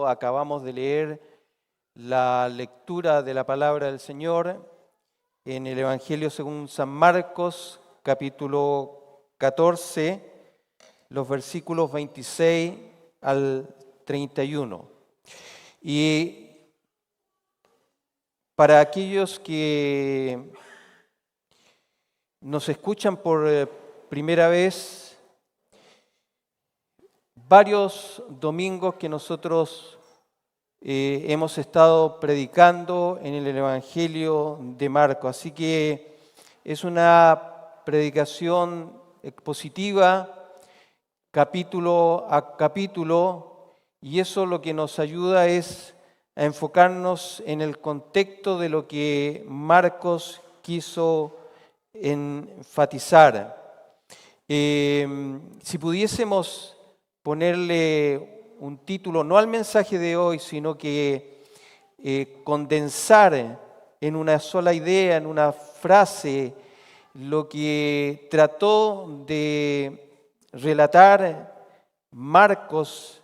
acabamos de leer la lectura de la palabra del Señor en el Evangelio según San Marcos, capítulo 14, los versículos 26 al 31. Y para aquellos que nos escuchan por primera vez, varios domingos que nosotros hemos estado predicando en el Evangelio de Marcos. Así que es una predicación expositiva, capítulo a capítulo, y eso lo que nos ayuda es a enfocarnos en el contexto de lo que Marcos quiso enfatizar. Si pudiésemos ponerle un título, no al mensaje de hoy, sino que condensar en una sola idea, en una frase, lo que trató de relatar Marcos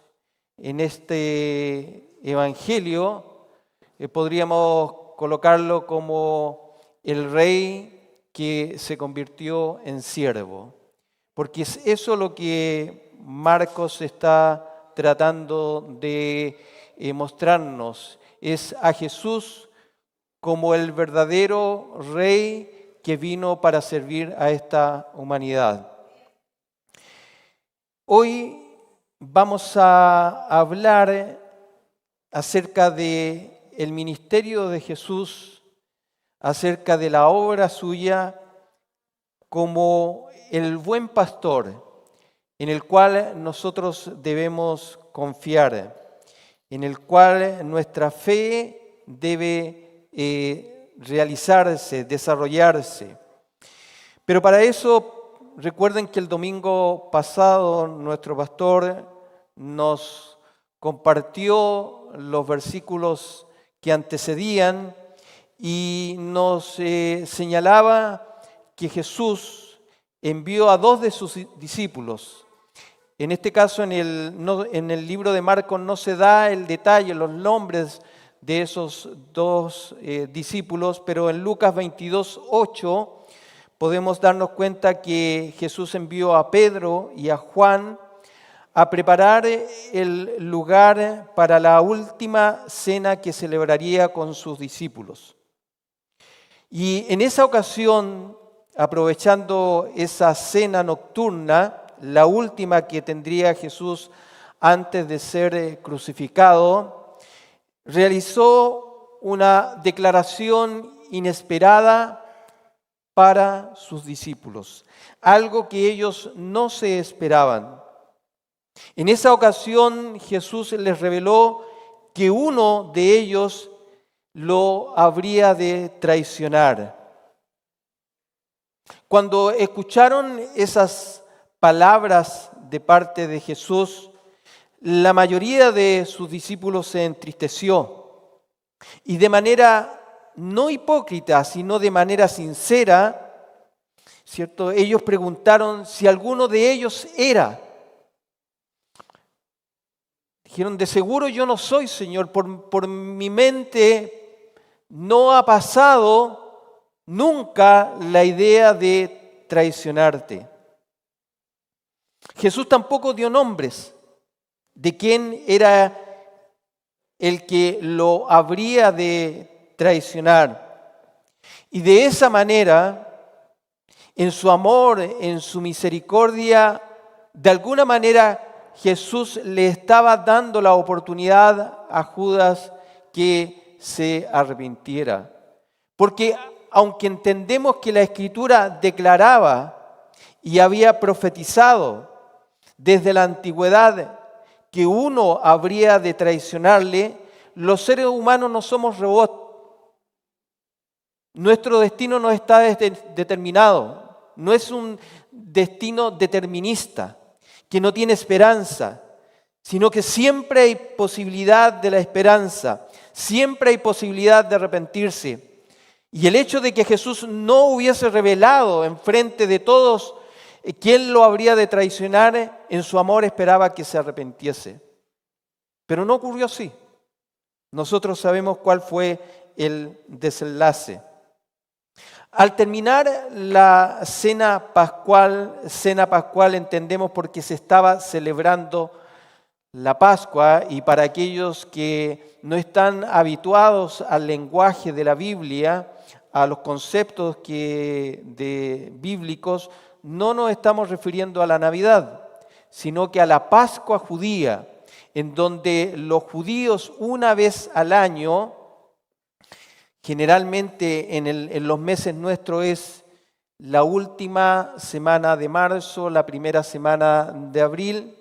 en este Evangelio, podríamos colocarlo como el rey que se convirtió en siervo, porque es eso lo que Marcos está tratando de mostrarnos, es a Jesús como el verdadero rey que vino para servir a esta humanidad. Hoy vamos a hablar acerca del ministerio de Jesús, acerca de la obra suya como el buen pastor, en el cual nosotros debemos confiar, en el cual nuestra fe debe realizarse, desarrollarse. Pero para eso, recuerden que el domingo pasado nuestro pastor nos compartió los versículos que antecedían y nos señalaba que Jesús envió a 2 de sus discípulos. En este caso, en el libro de Marcos no se da el detalle, los nombres de esos 2 discípulos, pero en Lucas 22:8 podemos darnos cuenta que Jesús envió a Pedro y a Juan a preparar el lugar para la última cena que celebraría con sus discípulos. Y en esa ocasión, aprovechando esa cena nocturna, la última que tendría Jesús antes de ser crucificado, realizó una declaración inesperada para sus discípulos, algo que ellos no se esperaban. En esa ocasión Jesús les reveló que uno de ellos lo habría de traicionar. Cuando escucharon esas palabras de parte de Jesús, la mayoría de sus discípulos se entristeció y de manera no hipócrita, sino de manera sincera, ¿cierto? Ellos preguntaron si alguno de ellos era. Dijeron, de seguro yo no soy, Señor, por mi mente no ha pasado nunca la idea de traicionarte. Jesús tampoco dio nombres de quién era el que lo habría de traicionar. Y de esa manera, en su amor, en su misericordia, de alguna manera Jesús le estaba dando la oportunidad a Judas que se arrepintiera. Porque aunque entendemos que la Escritura declaraba y había profetizado desde la antigüedad que uno habría de traicionarle, los seres humanos no somos robots. Nuestro destino no está determinado, no es un destino determinista, que no tiene esperanza, sino que siempre hay posibilidad de la esperanza, siempre hay posibilidad de arrepentirse. Y el hecho de que Jesús no hubiese revelado enfrente de todos quién lo habría de traicionar, en su amor esperaba que se arrepintiese. Pero no ocurrió así. Nosotros sabemos cuál fue el desenlace. Al terminar la cena pascual entendemos porque se estaba celebrando la Pascua, y para aquellos que no están habituados al lenguaje de la Biblia, a los conceptos bíblicos, no nos estamos refiriendo a la Navidad, sino que a la Pascua judía, en donde los judíos una vez al año, generalmente en los meses nuestros es la última semana de marzo, la primera semana de abril,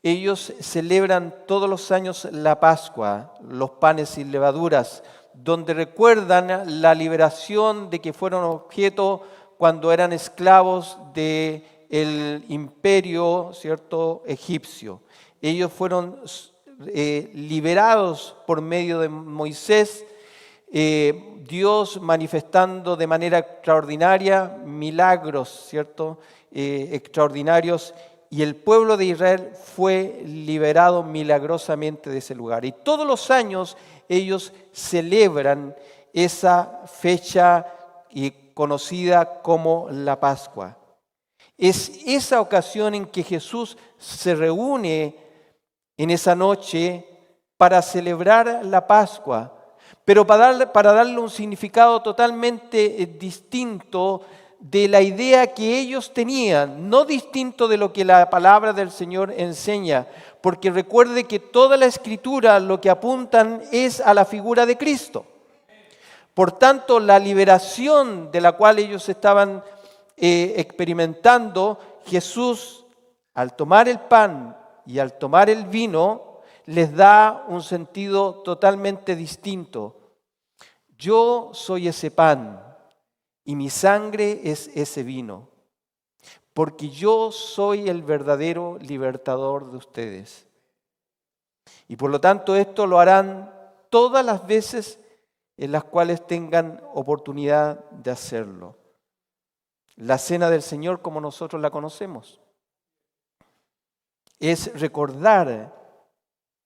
ellos celebran todos los años la Pascua, los panes sin levaduras, donde recuerdan la liberación de que fueron objeto cuando eran esclavos del imperio, ¿cierto?, egipcio. Ellos fueron liberados por medio de Moisés, Dios manifestando de manera extraordinaria milagros, ¿cierto?, extraordinarios, y el pueblo de Israel fue liberado milagrosamente de ese lugar. Y todos los años ellos celebran esa fecha conocida como la Pascua. Es esa ocasión en que Jesús se reúne en esa noche para celebrar la Pascua, pero para darle un significado totalmente distinto de la idea que ellos tenían, no distinto de lo que la palabra del Señor enseña, porque recuerde que toda la Escritura lo que apuntan es a la figura de Cristo. Por tanto, la liberación de la cual ellos estaban experimentando, Jesús, al tomar el pan y al tomar el vino, les da un sentido totalmente distinto. Yo soy ese pan y mi sangre es ese vino, porque yo soy el verdadero libertador de ustedes. Y por lo tanto esto lo harán todas las veces en las cuales tengan oportunidad de hacerlo. La cena del Señor, como nosotros la conocemos, es recordar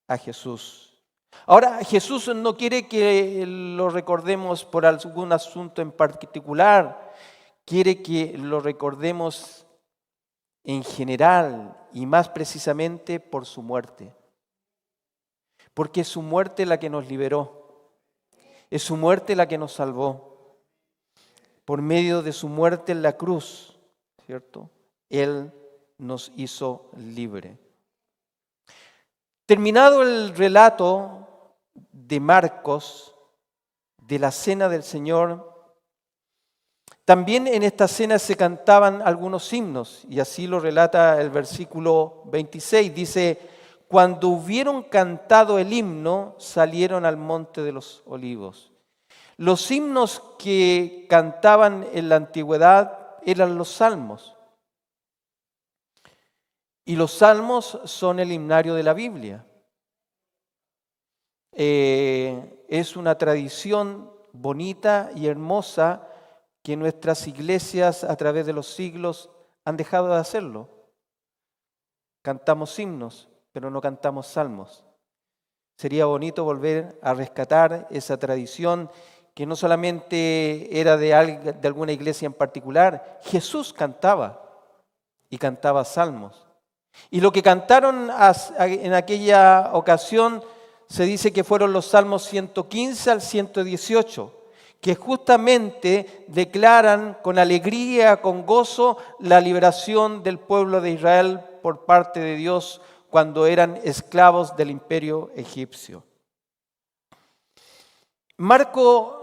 a Jesús. Ahora, Jesús no quiere que lo recordemos por algún asunto en particular, quiere que lo recordemos en general y más precisamente por su muerte. Porque es su muerte la que nos liberó, es su muerte la que nos salvó. Por medio de su muerte en la cruz, ¿cierto?, Él nos hizo libre. Terminado el relato de Marcos de la cena del Señor, también en esta cena se cantaban algunos himnos, y así lo relata el versículo 26. Dice: cuando hubieron cantado el himno, salieron al monte de los olivos. Los himnos que cantaban en la antigüedad eran los salmos. Y los salmos son el himnario de la Biblia. Es una tradición bonita y hermosa que nuestras iglesias a través de los siglos han dejado de hacerlo. Cantamos himnos, pero no cantamos salmos. Sería bonito volver a rescatar esa tradición que no solamente era de alguna iglesia en particular. Jesús cantaba y cantaba salmos. Y lo que cantaron en aquella ocasión se dice que fueron los salmos 115 al 118, que justamente declaran con alegría, con gozo, la liberación del pueblo de Israel por parte de Dios cuando eran esclavos del imperio egipcio. Marco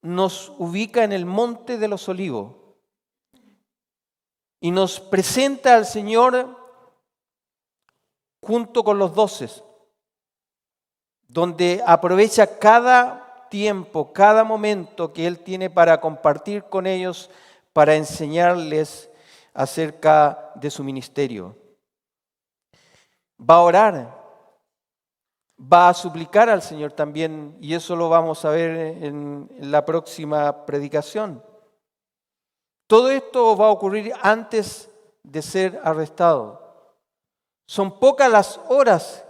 nos ubica en el Monte de los Olivos y nos presenta al Señor junto con los 12, donde aprovecha cada tiempo, cada momento que Él tiene para compartir con ellos, para enseñarles acerca de su ministerio. Va a orar, va a suplicar al Señor también, y eso lo vamos a ver en la próxima predicación. Todo esto va a ocurrir antes de ser arrestado. Son pocas las horas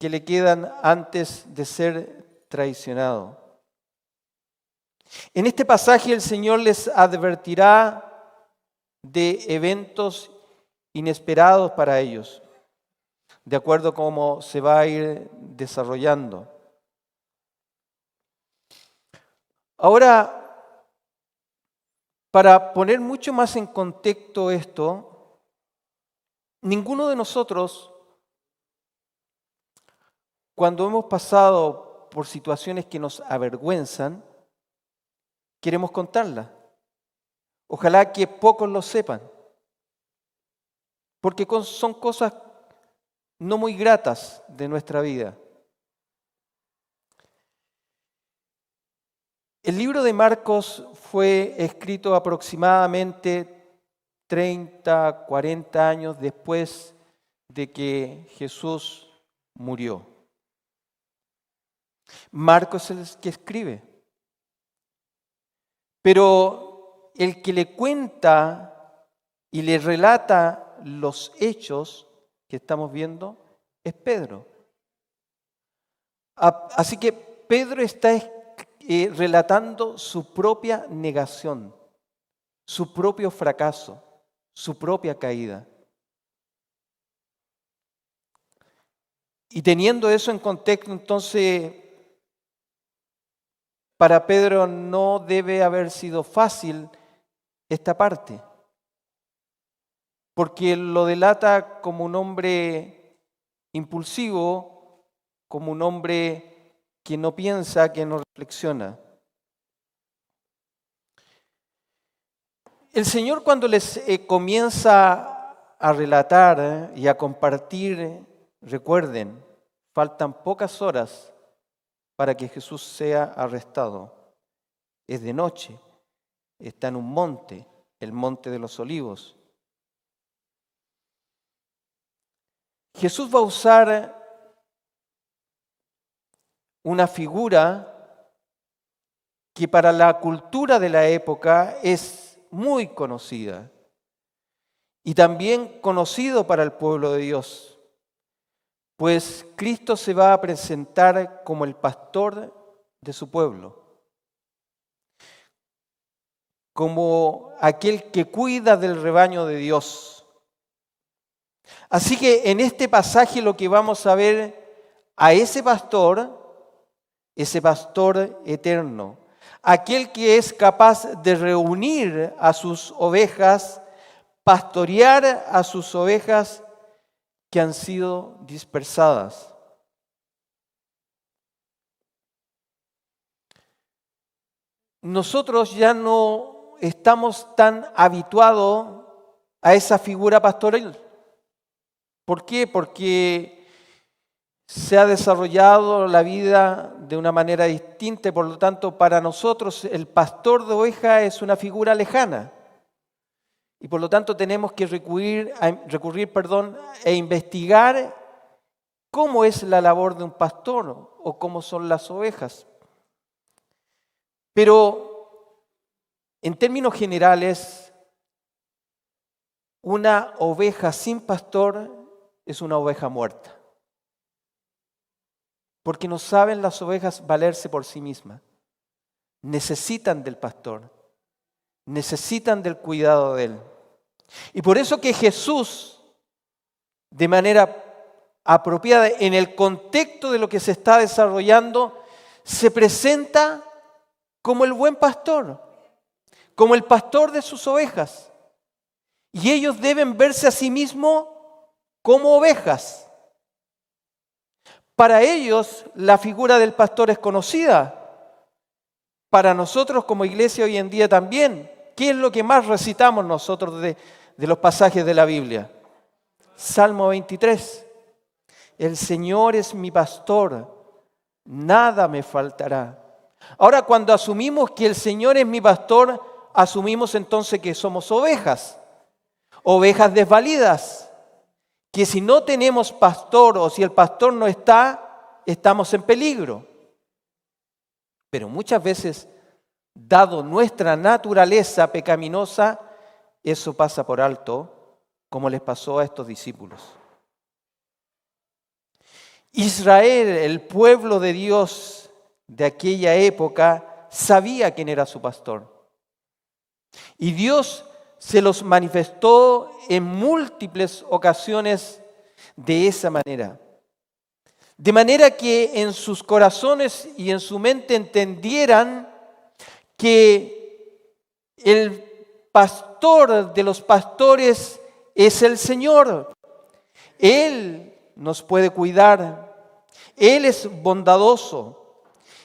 que le quedan antes de ser traicionado. En este pasaje el Señor les advertirá de eventos inesperados para ellos, de acuerdo a cómo se va a ir desarrollando. Ahora, para poner mucho más en contexto esto, ninguno de nosotros, cuando hemos pasado por situaciones que nos avergüenzan, queremos contarlas. Ojalá que pocos lo sepan, porque son cosas no muy gratas de nuestra vida. El libro de Marcos fue escrito aproximadamente 30, 40 años después de que Jesús murió. Marcos es el que escribe. Pero el que le cuenta y le relata los hechos que estamos viendo es Pedro. Así que Pedro está relatando su propia negación, su propio fracaso, su propia caída. Y teniendo eso en contexto, entonces, para Pedro no debe haber sido fácil esta parte, porque lo delata como un hombre impulsivo, como un hombre que no piensa, que no reflexiona. El Señor, cuando les comienza a relatar y a compartir, recuerden, faltan pocas horas para que Jesús sea arrestado. Es de noche, está en un monte, el monte de los olivos. Jesús va a usar una figura que para la cultura de la época es muy conocida y también conocido para el pueblo de Dios, pues Cristo se va a presentar como el pastor de su pueblo, como aquel que cuida del rebaño de Dios. Así que en este pasaje lo que vamos a ver a ese pastor eterno, aquel que es capaz de reunir a sus ovejas, pastorear a sus ovejas que han sido dispersadas. Nosotros ya no estamos tan habituados a esa figura pastoral. ¿Por qué? Porque se ha desarrollado la vida de una manera distinta y por lo tanto para nosotros el pastor de ovejas es una figura lejana. Y por lo tanto tenemos que recurrir e investigar cómo es la labor de un pastor o cómo son las ovejas. Pero en términos generales, una oveja sin pastor es una oveja muerta. Porque no saben las ovejas valerse por sí mismas. Necesitan del pastor, necesitan del cuidado de él. Y por eso que Jesús, de manera apropiada, en el contexto de lo que se está desarrollando, se presenta como el buen pastor, como el pastor de sus ovejas. Y ellos deben verse a sí mismos como ovejas. Para ellos la figura del pastor es conocida. Para nosotros como iglesia hoy en día también. ¿Qué es lo que más recitamos nosotros de los pasajes de la Biblia? Salmo 23. El Señor es mi pastor, nada me faltará. Ahora, cuando asumimos que el Señor es mi pastor, asumimos entonces que somos ovejas, ovejas desvalidas, que si no tenemos pastor o si el pastor no está, estamos en peligro. Pero muchas veces, dado nuestra naturaleza pecaminosa, eso pasa por alto, como les pasó a estos discípulos. Israel, el pueblo de Dios de aquella época, sabía quién era su pastor. Y Dios se los manifestó en múltiples ocasiones de esa manera. De manera que en sus corazones y en su mente entendieran que el pastor de los pastores es el Señor. Él nos puede cuidar. Él es bondadoso.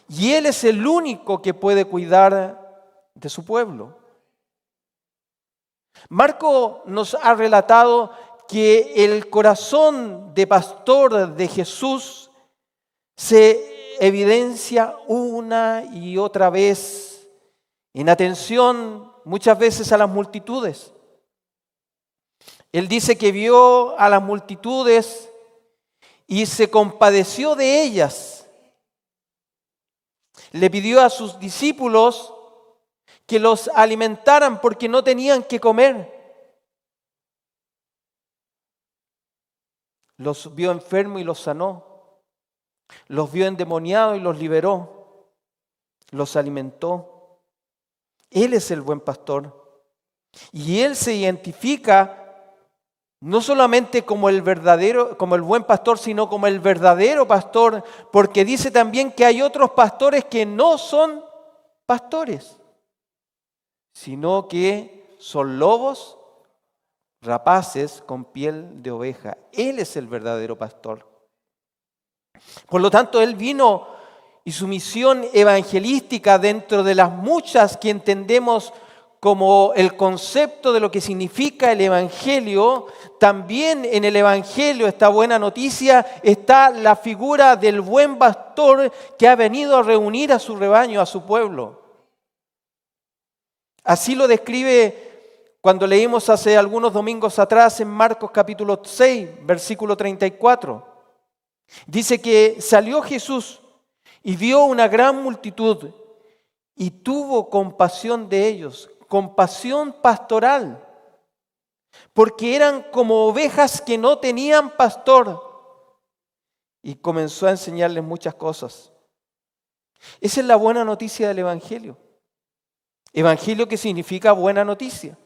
Y Él es el único que puede cuidar de su pueblo. Marco nos ha relatado que el corazón de pastor de Jesús se evidencia una y otra vez en atención muchas veces a las multitudes. Él dice que vio a las multitudes y se compadeció de ellas. Le pidió a sus discípulos que los alimentaran porque no tenían que comer. Los vio enfermos y los sanó. Los vio endemoniados y los liberó. Los alimentó. Él es el buen pastor. Y Él se identifica no solamente como el buen pastor, sino como el verdadero pastor, porque dice también que hay otros pastores que no son pastores, sino que son lobos rapaces con piel de oveja. Él es el verdadero pastor. Por lo tanto, Él vino y su misión evangelística, dentro de las muchas que entendemos como el concepto de lo que significa el Evangelio, también en el Evangelio, esta buena noticia, está la figura del buen pastor que ha venido a reunir a su rebaño, a su pueblo. Así lo describe cuando leímos hace algunos domingos atrás en Marcos capítulo 6, versículo 34. Dice que salió Jesús y vio una gran multitud y tuvo compasión de ellos, compasión pastoral, porque eran como ovejas que no tenían pastor, y comenzó a enseñarles muchas cosas. Esa es la buena noticia del Evangelio. Evangelio que significa buena noticia.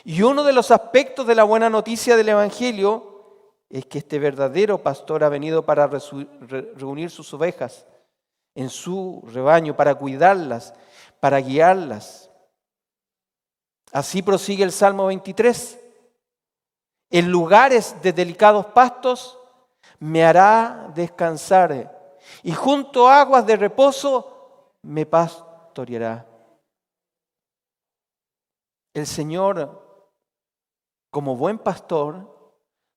Y uno de los aspectos de la buena noticia del Evangelio es que este verdadero pastor ha venido para reunir sus ovejas en su rebaño, para cuidarlas, para guiarlas. Así prosigue el Salmo 23. En lugares de delicados pastos me hará descansar, y junto a aguas de reposo me pastoreará. El Señor, como buen pastor,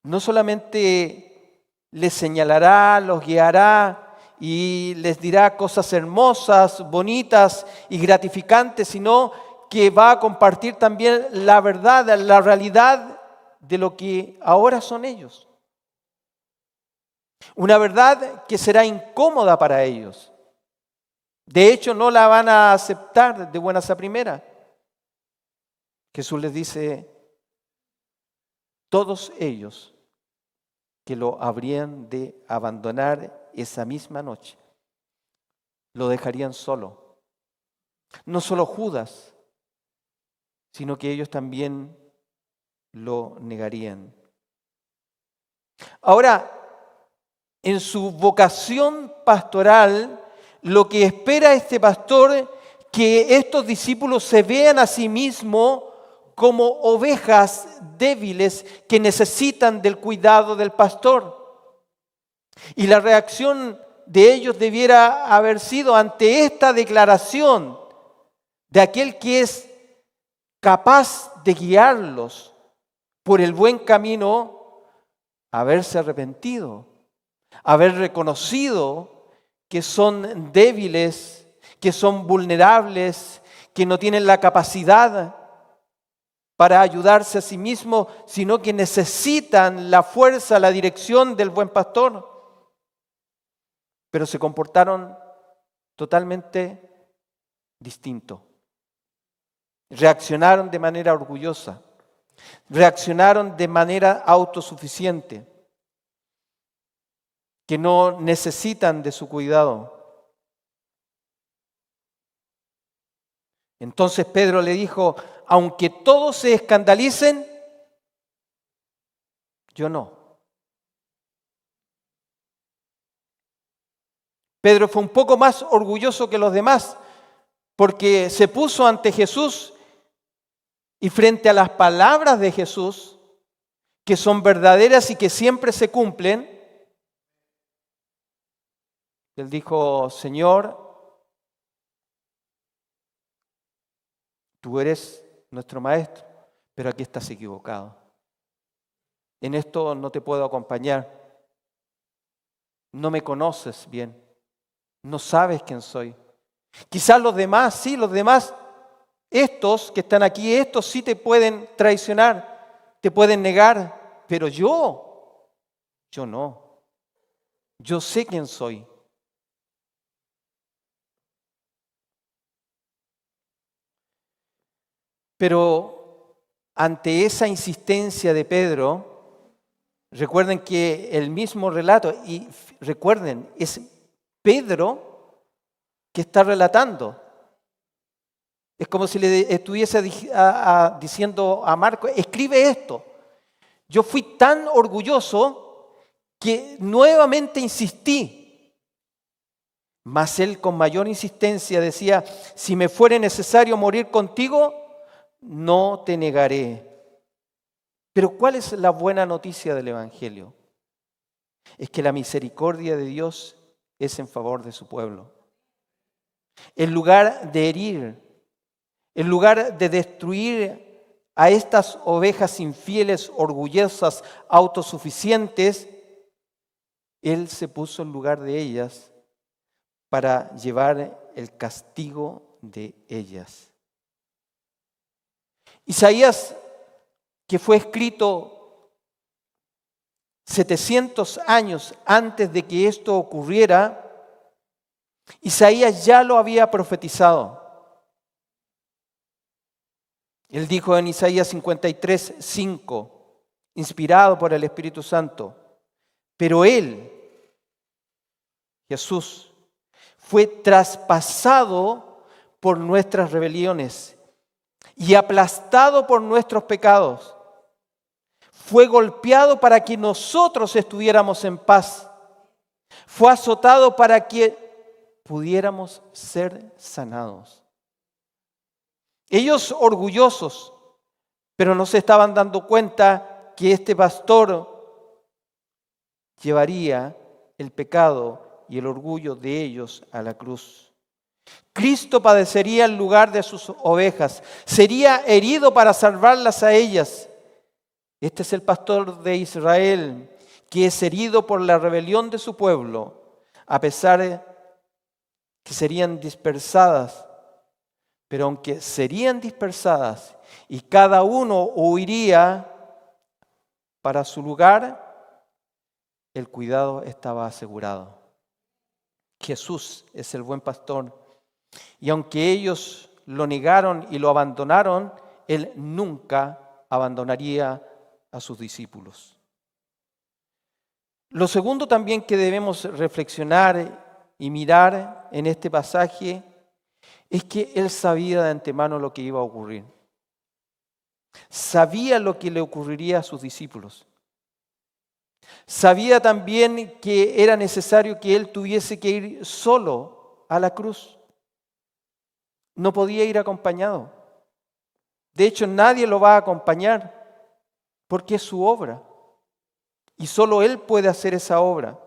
no solamente les señalará, los guiará y les dirá cosas hermosas, bonitas y gratificantes, sino que va a compartir también la verdad, la realidad de lo que ahora son ellos. Una verdad que será incómoda para ellos. De hecho, no la van a aceptar de buenas a primeras. Jesús les dice, todos ellos que lo habrían de abandonar esa misma noche, lo dejarían solo. No solo Judas, sino que ellos también lo negarían. Ahora, en su vocación pastoral, lo que espera este pastor, que estos discípulos se vean a sí mismos como ovejas débiles que necesitan del cuidado del pastor. Y la reacción de ellos debiera haber sido ante esta declaración de aquel que es capaz de guiarlos por el buen camino, haberse arrepentido, haber reconocido que son débiles, que son vulnerables, que no tienen la capacidad para ayudarse a sí mismos, sino que necesitan la fuerza, la dirección del buen pastor. Pero se comportaron totalmente distinto. Reaccionaron de manera orgullosa. Reaccionaron de manera autosuficiente. que no necesitan de su cuidado. Entonces Pedro le dijo, aunque todos se escandalicen, yo no. Pedro fue un poco más orgulloso que los demás, porque se puso ante Jesús y frente a las palabras de Jesús, que son verdaderas y que siempre se cumplen, él dijo, Señor, tú eres nuestro maestro, pero aquí estás equivocado. En esto no te puedo acompañar. No me conoces bien. No sabes quién soy. Quizás los demás, sí, los demás, estos que están aquí, estos sí te pueden traicionar, te pueden negar, pero yo no. Yo sé quién soy. Pero ante esa insistencia de Pedro, recuerden que el mismo relato, y recuerden, es Pedro que está relatando. Es como si le estuviese diciendo a Marco, escribe esto. Yo fui tan orgulloso que nuevamente insistí. Mas él con mayor insistencia decía, si me fuere necesario morir contigo, no te negaré. Pero ¿cuál es la buena noticia del Evangelio? Es que la misericordia de Dios es en favor de su pueblo. En lugar de herir, en lugar de destruir a estas ovejas infieles, orgullosas, autosuficientes, Él se puso en lugar de ellas para llevar el castigo de ellas. Isaías, que fue escrito 700 años antes de que esto ocurriera, Isaías ya lo había profetizado. Él dijo en Isaías 53:5, inspirado por el Espíritu Santo, pero Él, Jesús, fue traspasado por nuestras rebeliones y aplastado por nuestros pecados. Fue golpeado para que nosotros estuviéramos en paz. Fue azotado para que pudiéramos ser sanados. Ellos orgullosos, pero no se estaban dando cuenta que este pastor llevaría el pecado y el orgullo de ellos a la cruz. Cristo padecería en lugar de sus ovejas, sería herido para salvarlas a ellas. Este es el pastor de Israel, que es herido por la rebelión de su pueblo, a pesar de que serían dispersadas. Pero aunque serían dispersadas y cada uno huiría para su lugar, el cuidado estaba asegurado. Jesús es el buen pastor. Y aunque ellos lo negaron y lo abandonaron, Él nunca abandonaría a sus discípulos. Lo segundo también que debemos reflexionar y mirar en este pasaje es que Él sabía de antemano lo que iba a ocurrir. Sabía lo que le ocurriría a sus discípulos. Sabía también que era necesario que Él tuviese que ir solo a la cruz. No podía ir acompañado. De hecho, nadie lo va a acompañar porque es su obra. Y solo Él puede hacer esa obra.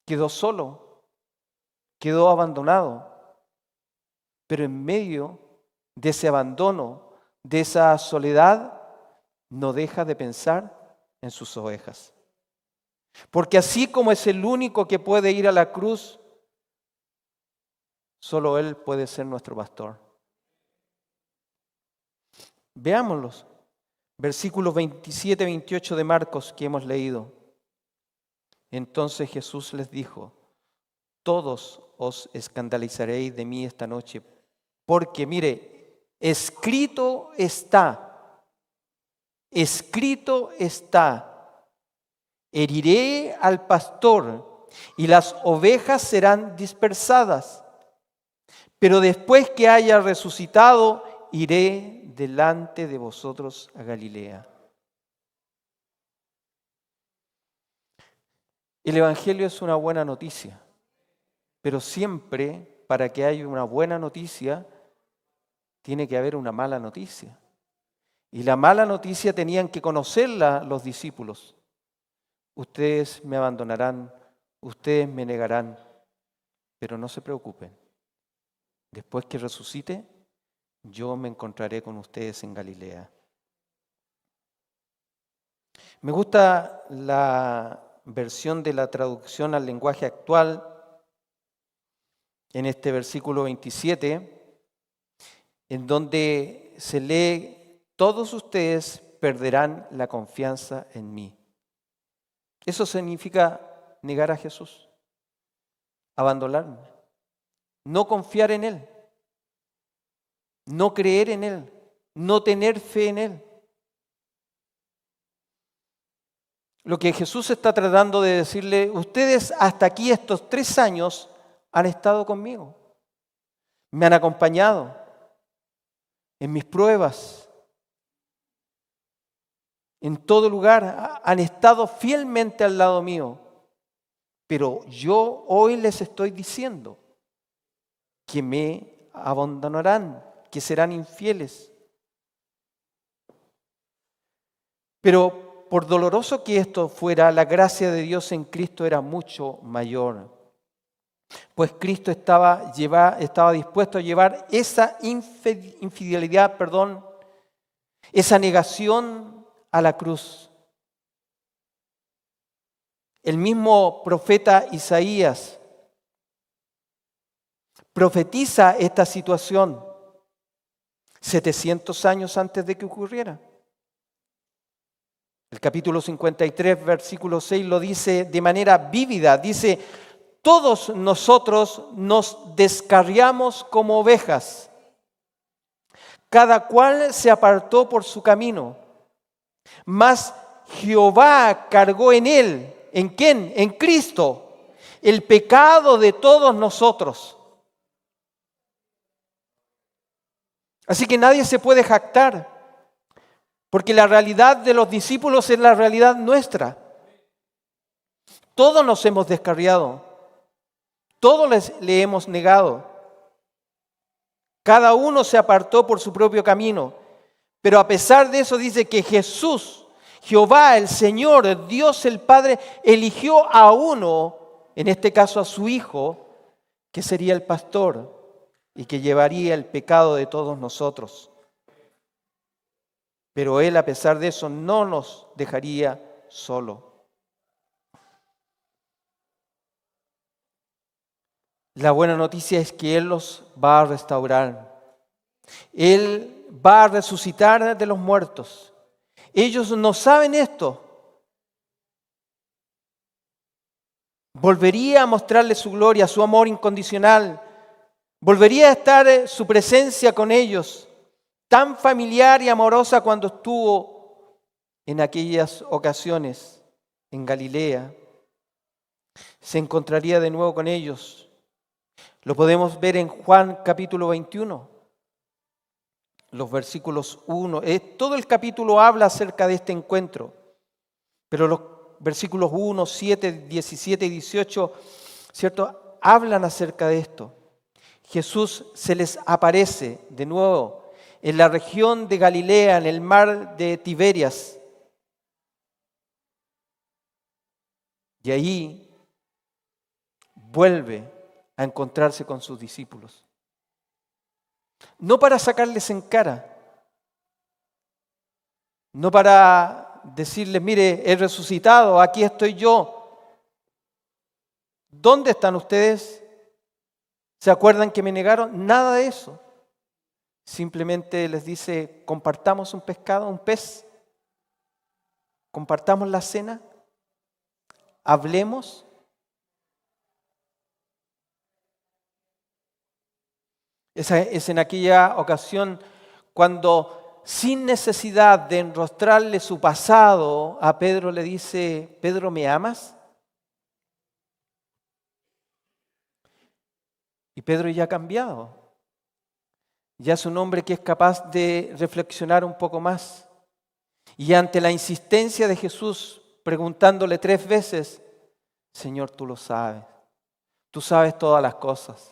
Quedó solo, quedó abandonado. Pero en medio de ese abandono, de esa soledad, no deja de pensar en sus ovejas. Porque así como es el único que puede ir a la cruz, solo Él puede ser nuestro pastor. Veámoslos. Versículos 27, 28 de Marcos que hemos leído. Entonces Jesús les dijo, todos os escandalizaréis de mí esta noche, porque mire, escrito está, heriré al pastor y las ovejas serán dispersadas. Pero después que haya resucitado, iré delante de vosotros a Galilea. El Evangelio es una buena noticia, pero siempre para que haya una buena noticia tiene que haber una mala noticia. Y la mala noticia tenían que conocerla los discípulos. Ustedes me abandonarán, ustedes me negarán, pero no se preocupen. Después que resucite, yo me encontraré con ustedes en Galilea. Me gusta la versión de la traducción al lenguaje actual en este versículo 27, en donde se lee: todos ustedes perderán la confianza en mí. Eso significa negar a Jesús, abandonarme, no confiar en Él, no creer en Él, no tener fe en Él. Lo que Jesús está tratando de decirle: ustedes hasta aquí, estos 3 años, han estado conmigo, me han acompañado en mis pruebas, en todo lugar, han estado fielmente al lado mío. Pero yo hoy les estoy diciendo que me abandonarán, que serán infieles. Pero por doloroso que esto fuera, la gracia de Dios en Cristo era mucho mayor. Pues Cristo estaba dispuesto a llevar esa infidelidad, esa negación a la cruz. El mismo profeta Isaías profetiza esta situación 700 años antes de que ocurriera. El capítulo 53, versículo 6 lo dice de manera vívida. Dice: todos nosotros nos descarriamos como ovejas. Cada cual se apartó por su camino. Mas Jehová cargó en él. ¿En quién? En Cristo. El pecado de todos nosotros. Así que nadie se puede jactar, porque la realidad de los discípulos es la realidad nuestra. Todos nos hemos descarriado. Todos le hemos negado. Cada uno se apartó por su propio camino. Pero a pesar de eso dice que Jesús, Jehová, el Señor, Dios el Padre, eligió a uno, en este caso a su Hijo, que sería el pastor y que llevaría el pecado de todos nosotros. Pero Él, a pesar de eso, no nos dejaría solo. La buena noticia es que Él los va a restaurar. Él va a resucitar de los muertos. Ellos no saben esto. Volvería a mostrarles su gloria, su amor incondicional. Volvería a estar su presencia con ellos, tan familiar y amorosa cuando estuvo en aquellas ocasiones en Galilea. Se encontraría de nuevo con ellos. Lo podemos ver en Juan capítulo 21, los versículos 1. Todo el capítulo habla acerca de este encuentro, pero los versículos 1, 7, 17 y 18, ¿cierto?, hablan acerca de esto. Jesús se les aparece de nuevo en la región de Galilea, en el mar de Tiberias. Y ahí vuelve a encontrarse con sus discípulos. No para sacarles en cara, no para decirles: mire, he resucitado, aquí estoy yo. ¿Dónde están ustedes? ¿Se acuerdan que me negaron? Nada de eso. Simplemente les dice: compartamos un pescado, un pez, compartamos la cena, hablemos. Es en aquella ocasión cuando sin necesidad de enrostrarle su pasado, a Pedro le dice: Pedro, ¿me amas? Y Pedro ya ha cambiado. Ya es un hombre que es capaz de reflexionar un poco más. Y ante la insistencia de Jesús, preguntándole 3 veces: Señor, tú lo sabes. Tú sabes todas las cosas.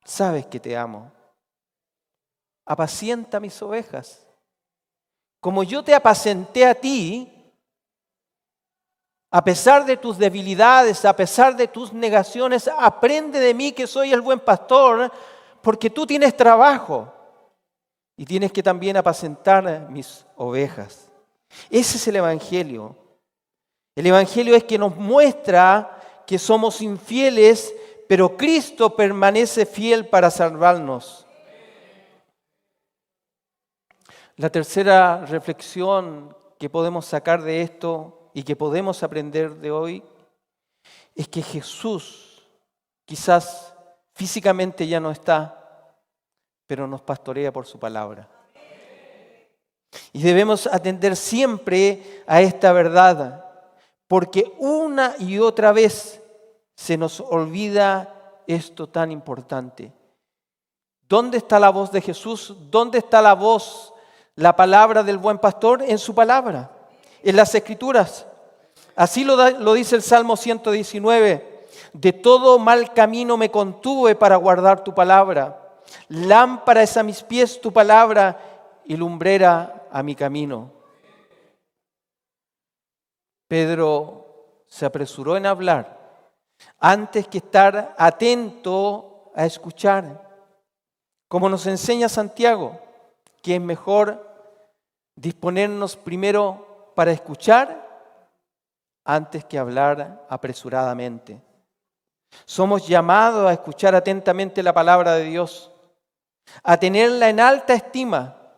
Sabes que te amo. Apacienta mis ovejas. Como yo te apacenté a ti, a pesar de tus debilidades, a pesar de tus negaciones, aprende de mí que soy el buen pastor, porque tú tienes trabajo y tienes que también apacentar mis ovejas. Ese es el Evangelio. El Evangelio es que nos muestra que somos infieles, pero Cristo permanece fiel para salvarnos. La tercera reflexión que podemos sacar de esto y que podemos aprender de hoy es que Jesús quizás físicamente ya no está, pero nos pastorea por su palabra. Y debemos atender siempre a esta verdad, porque una y otra vez se nos olvida esto tan importante. ¿Dónde está la voz de Jesús? ¿Dónde está la voz, la palabra del buen pastor? En su palabra, en las Escrituras. Así lo dice el Salmo 119. De todo mal camino me contuve para guardar tu palabra. Lámpara es a mis pies tu palabra y lumbrera a mi camino. Pedro se apresuró en hablar antes que estar atento a escuchar. Como nos enseña Santiago, que es mejor disponernos primero para escuchar antes que hablar apresuradamente. Somos llamados a escuchar atentamente la palabra de Dios, a tenerla en alta estima,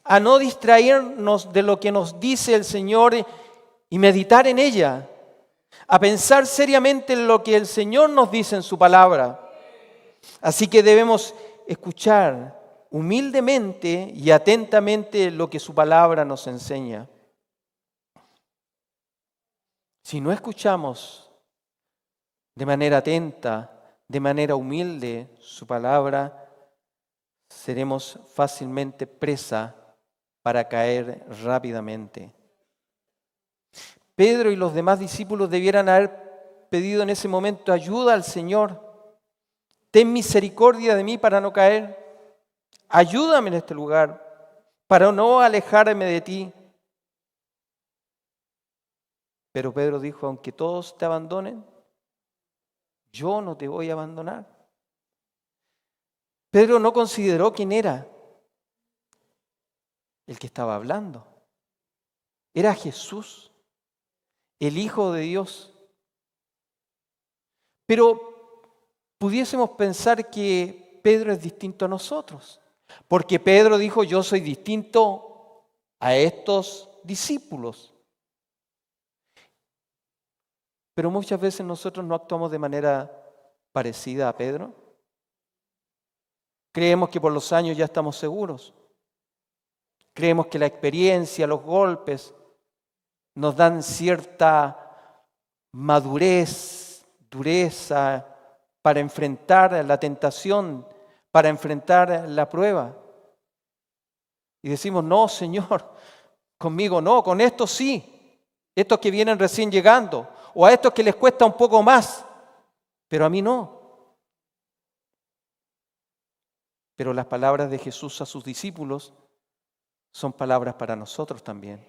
a no distraernos de lo que nos dice el Señor y meditar en ella, a pensar seriamente en lo que el Señor nos dice en su palabra. Así que debemos escuchar humildemente y atentamente lo que su palabra nos enseña. Si no escuchamos de manera atenta, de manera humilde su palabra, seremos fácilmente presa para caer rápidamente. Pedro y los demás discípulos debieran haber pedido en ese momento ayuda al Señor. Ten misericordia de mí para no caer. Ayúdame en este lugar para no alejarme de ti. Pero Pedro dijo: aunque todos te abandonen, yo no te voy a abandonar. Pedro no consideró quién era el que estaba hablando. Era Jesús, el Hijo de Dios. Pero pudiésemos pensar que Pedro es distinto a nosotros, porque Pedro dijo: yo soy distinto a estos discípulos. Pero muchas veces nosotros no actuamos de manera parecida a Pedro. Creemos que por los años ya estamos seguros. Creemos que la experiencia, los golpes, nos dan cierta madurez, dureza para enfrentar la tentación, para enfrentar la prueba. Y decimos: no, Señor, conmigo no, con estos sí, estos que vienen recién llegando, o a estos que les cuesta un poco más, pero a mí no. Pero las palabras de Jesús a sus discípulos son palabras para nosotros también.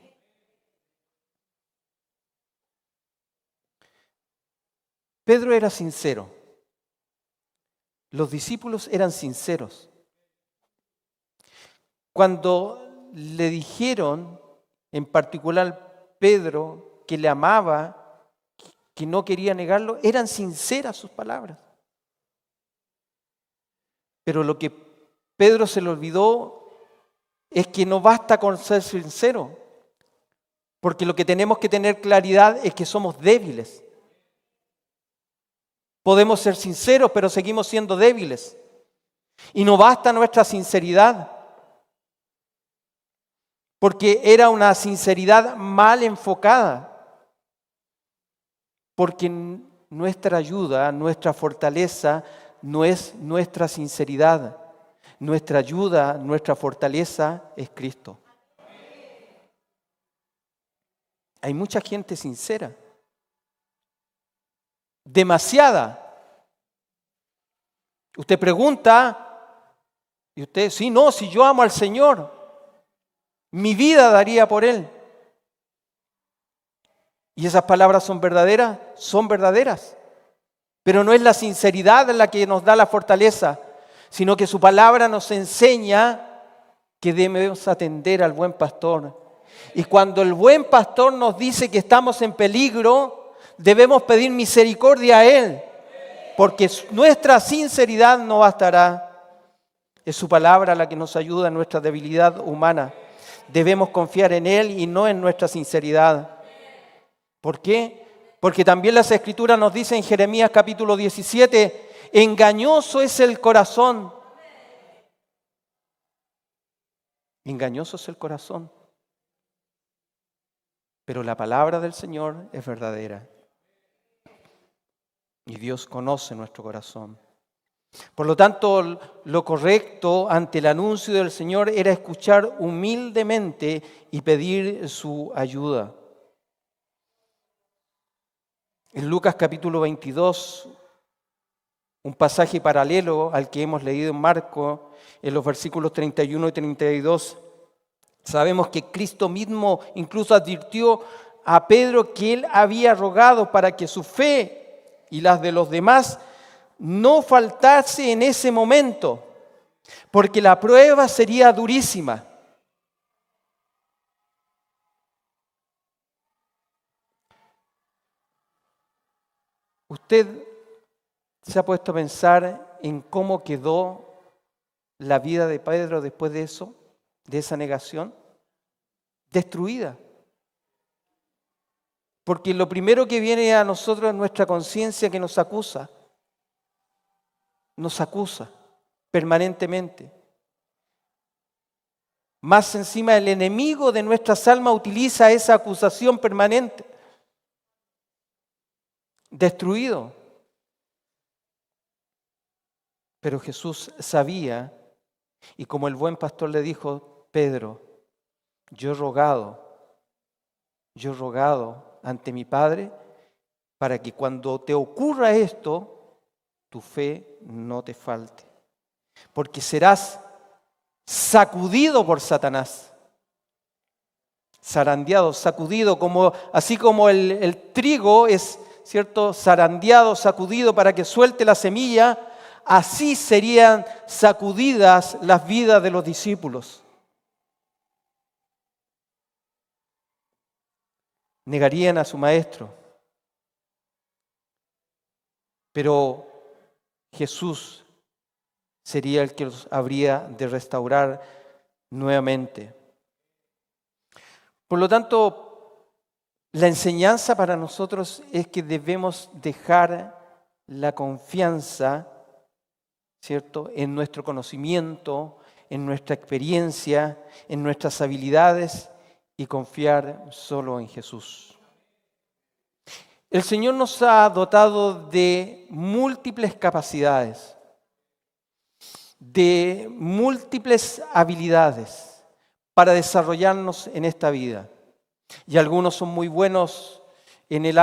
Pedro era sincero. Los discípulos eran sinceros. Cuando le dijeron, en particular Pedro, que le amaba, que no quería negarlo, eran sinceras sus palabras. Pero lo que Pedro se le olvidó es que no basta con ser sincero, porque lo que tenemos que tener claridad es que somos débiles. Podemos ser sinceros, pero seguimos siendo débiles. Y no basta nuestra sinceridad. porque era una sinceridad mal enfocada. Porque nuestra ayuda, nuestra fortaleza no es nuestra sinceridad. Nuestra ayuda, nuestra fortaleza es Cristo. Hay mucha gente sincera. Demasiada. Usted pregunta y usted, sí, no, si yo amo al Señor, mi vida daría por Él. ¿Y esas palabras son verdaderas? Son verdaderas. Pero no es la sinceridad la que nos da la fortaleza, sino que su palabra nos enseña que debemos atender al buen pastor. Y cuando el buen pastor nos dice que estamos en peligro, debemos pedir misericordia a Él, porque nuestra sinceridad no bastará. Es su palabra la que nos ayuda en nuestra debilidad humana. Debemos confiar en Él y no en nuestra sinceridad. ¿Por qué? Porque también las Escrituras nos dicen en Jeremías capítulo 17, engañoso es el corazón. Engañoso es el corazón. Pero la palabra del Señor es verdadera. Y Dios conoce nuestro corazón. Por lo tanto, lo correcto ante el anuncio del Señor era escuchar humildemente y pedir su ayuda. En Lucas capítulo 22, un pasaje paralelo al que hemos leído en Marcos, en los versículos 31 y 32, sabemos que Cristo mismo incluso advirtió a Pedro que él había rogado para que su fe y las de los demás no faltase en ese momento, porque la prueba sería durísima. ¿Usted se ha puesto a pensar en cómo quedó la vida de Pedro después de eso, de esa negación? Destruida. Porque lo primero que viene a nosotros es nuestra conciencia que nos acusa. Nos acusa permanentemente. Más encima, el enemigo de nuestras almas utiliza esa acusación permanente. Destruido. Pero Jesús sabía, y como el buen pastor le dijo, Pedro, yo he rogado ante mi Padre para que cuando te ocurra esto, tu fe no te falte. Porque serás sacudido por Satanás. Zarandeado, sacudido, así como el trigo es, ¿cierto?, zarandeado, sacudido para que suelte la semilla, así serían sacudidas las vidas de los discípulos. Negarían a su maestro. Pero Jesús sería el que los habría de restaurar nuevamente. Por lo tanto, la enseñanza para nosotros es que debemos dejar la confianza, ¿cierto?, en nuestro conocimiento, en nuestra experiencia, en nuestras habilidades y confiar solo en Jesús. El Señor nos ha dotado de múltiples capacidades, de múltiples habilidades para desarrollarnos en esta vida. Y algunos son muy buenos en el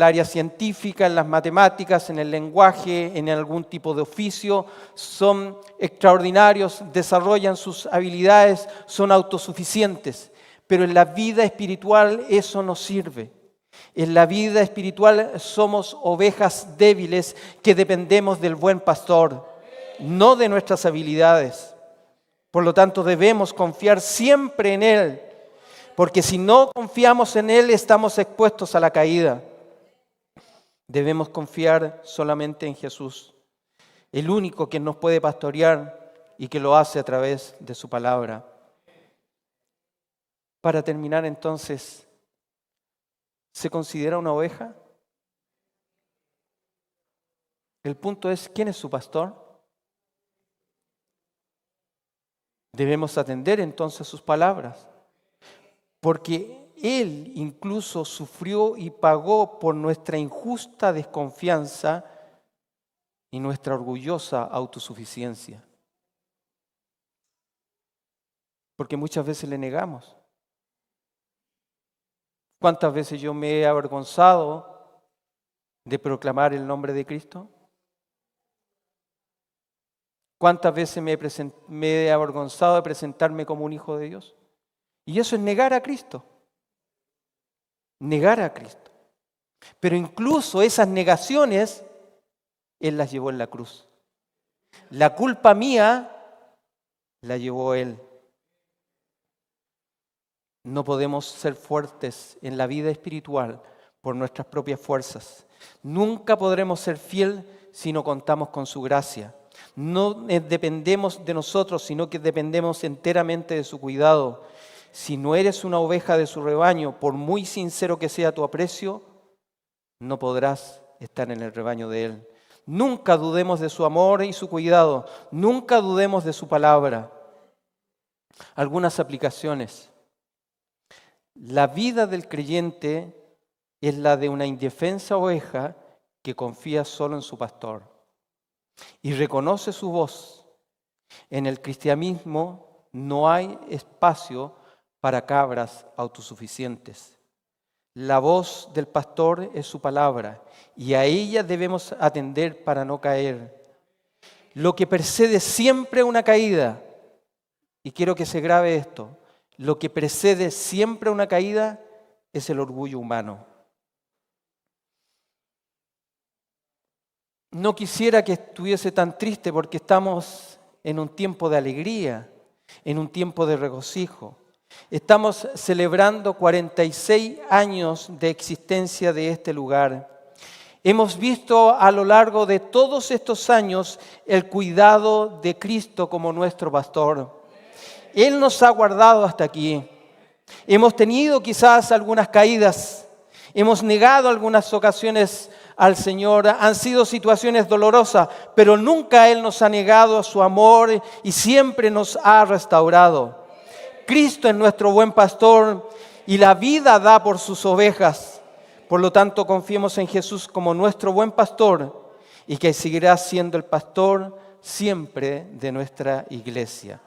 área científica, en las matemáticas, en el lenguaje, en algún tipo de oficio, son extraordinarios, desarrollan sus habilidades, son autosuficientes. Pero en la vida espiritual eso no sirve. En la vida espiritual somos ovejas débiles que dependemos del buen pastor, no de nuestras habilidades. Por lo tanto, debemos confiar siempre en Él, porque si no confiamos en Él, estamos expuestos a la caída. Debemos confiar solamente en Jesús, el único que nos puede pastorear y que lo hace a través de su palabra. Para terminar entonces, ¿se considera una oveja? El punto es, ¿quién es su pastor? Debemos atender entonces sus palabras. porque Él incluso sufrió y pagó por nuestra injusta desconfianza y nuestra orgullosa autosuficiencia. Porque muchas veces le negamos. ¿Cuántas veces yo me he avergonzado de proclamar el nombre de Cristo? ¿Cuántas veces me he avergonzado de presentarme como un hijo de Dios? Y eso es negar a Cristo. Negar a Cristo. Pero incluso esas negaciones, Él las llevó en la cruz. La culpa mía la llevó Él. No podemos ser fuertes en la vida espiritual por nuestras propias fuerzas. Nunca podremos ser fieles si no contamos con su gracia. No dependemos de nosotros, sino que dependemos enteramente de su cuidado. Si no eres una oveja de su rebaño, por muy sincero que sea tu aprecio, no podrás estar en el rebaño de Él. Nunca dudemos de su amor y su cuidado. Nunca dudemos de su palabra. Algunas aplicaciones. La vida del creyente es la de una indefensa oveja que confía solo en su pastor y reconoce su voz. En el cristianismo no hay espacio para cabras autosuficientes. La voz del pastor es su palabra y a ella debemos atender para no caer. Lo que precede siempre una caída, y quiero que se grabe esto, lo que precede siempre una caída es el orgullo humano. No quisiera que estuviese tan triste porque estamos en un tiempo de alegría, en un tiempo de regocijo. Estamos celebrando 46 años de existencia de este lugar. Hemos visto a lo largo de todos estos años el cuidado de Cristo como nuestro pastor. Él nos ha guardado hasta aquí. Hemos tenido quizás algunas caídas. Hemos negado algunas ocasiones al Señor. Han sido situaciones dolorosas, pero nunca Él nos ha negado su amor y siempre nos ha restaurado. Cristo es nuestro buen pastor y la vida da por sus ovejas. Por lo tanto, confiemos en Jesús como nuestro buen pastor y que seguirá siendo el pastor siempre de nuestra iglesia.